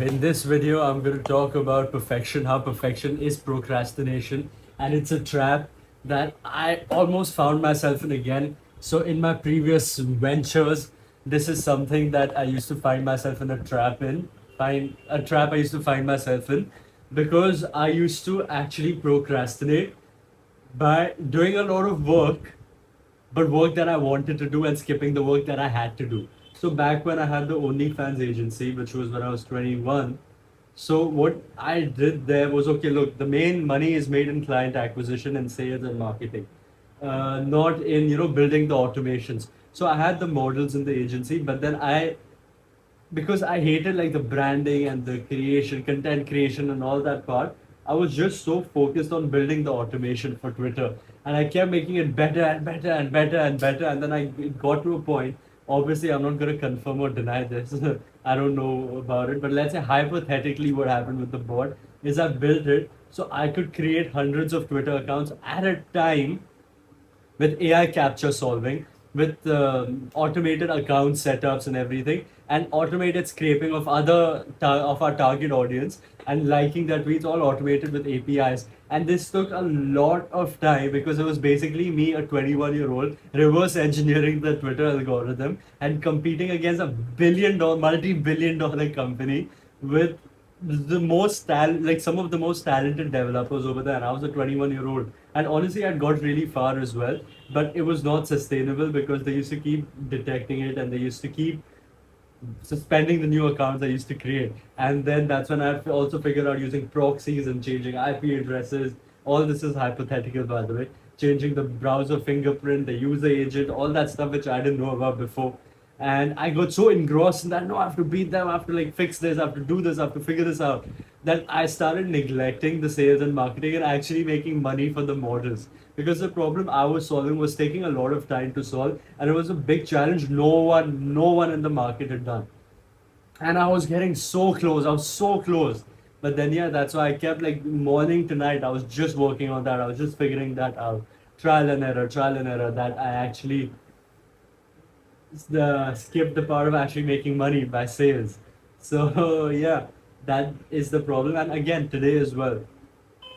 In this video, I'm going to talk about perfection, how perfection is procrastination, and it's a trap that I almost found myself in again. So, in my previous ventures, this is something that I used to find myself in a trap in, find a trap I used to find myself in because I used to actually procrastinate by doing a lot of work but work that I wanted to do and skipping the work that I had to do. So back when I had the OnlyFans agency, which was when I was 21, so what I did there was okay. Look, the main money is made in client acquisition and sales and marketing, not in building the automations. So I had the models in the agency, but then because I hated like the branding and the creation, content creation, and all that part. I was just so focused on building the automation for Twitter, and I kept making it better and better and better and better. And then it got to a point. Obviously, I'm not going to confirm or deny this. I don't know about it, but let's say hypothetically, what happened with the bot is I built it so I could create hundreds of Twitter accounts at a time with AI capture solving, with automated account setups and everything, and automated scraping of of our target audience and liking their tweets, all automated with APIs. And this took a lot of time because it was basically me, a 21-year-old, reverse engineering the Twitter algorithm and competing against a multi-billion dollar company with the like some of the most talented developers over there. And I was a 21-year-old, and honestly, I got really far as well, but it was not sustainable because they used to keep detecting it and they used to keep suspending the new accounts I used to create. And then that's when I also figured out using proxies and changing IP addresses. All this is hypothetical, by the way. Changing the browser fingerprint, the user agent, all that stuff which I didn't know about before. And I got so engrossed in that, no, I have to beat them, I have to like fix this, I have to do this, I have to figure this out, that I started neglecting the sales and marketing and actually making money for the models. Because the problem I was solving was taking a lot of time to solve, and it was a big challenge no one in the market had done. And I was getting so close, I was so close. But then yeah, that's why I kept like morning to night, I was just working on that, I was just figuring that out. Trial and error, that I actually skip the part of actually making money by sales. So yeah, that is the problem. And again, today as well.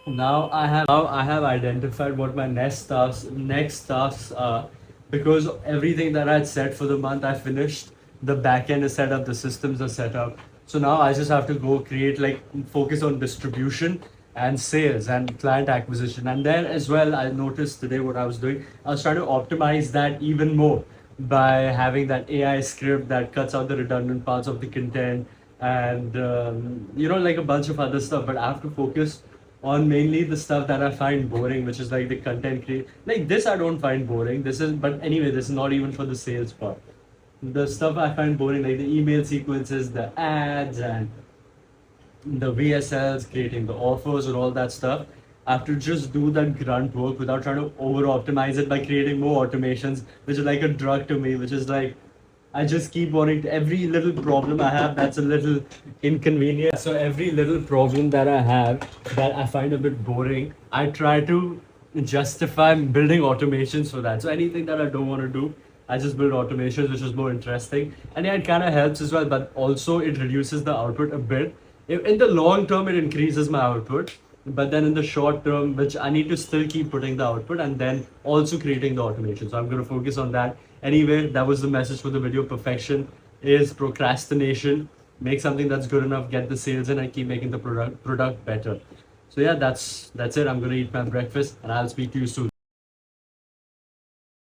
Now I have identified what my next tasks are, because everything that I had set for the month I finished. The back end is set up, the systems are set up. So now I just have to go create, like, focus on distribution and sales and client acquisition. And then as well, I noticed today what I was doing. I was trying to optimize that even more by having that AI script that cuts out the redundant parts of the content and like a bunch of other stuff. But I have to focus on mainly the stuff that I find boring, which is like the content create. Like this, I don't find boring. But anyway, this is not even for the sales part. The stuff I find boring, like the email sequences, the ads, and the VSLs, creating the offers and all that stuff. I have to just do that grunt work without trying to over optimize it by creating more automations, which is like a drug to me, which is like I just keep wanting to, every little problem I have that's a little inconvenient. So every little problem that I have that I find a bit boring, I try to justify building automations for that. So anything that I don't want to do, I just build automations, which is more interesting. And yeah, it kind of helps as well, but also it reduces the output a bit. In the long term, it increases my output, but then in the short term, which I need to still keep putting the output and then also creating the automation. So I'm going to focus on that. Anyway, that was the message for the video. Perfection is procrastination. Make something that's good enough, get the sales in, and keep making the product better. So yeah, that's it. I'm going to eat my breakfast, and I'll speak to you soon.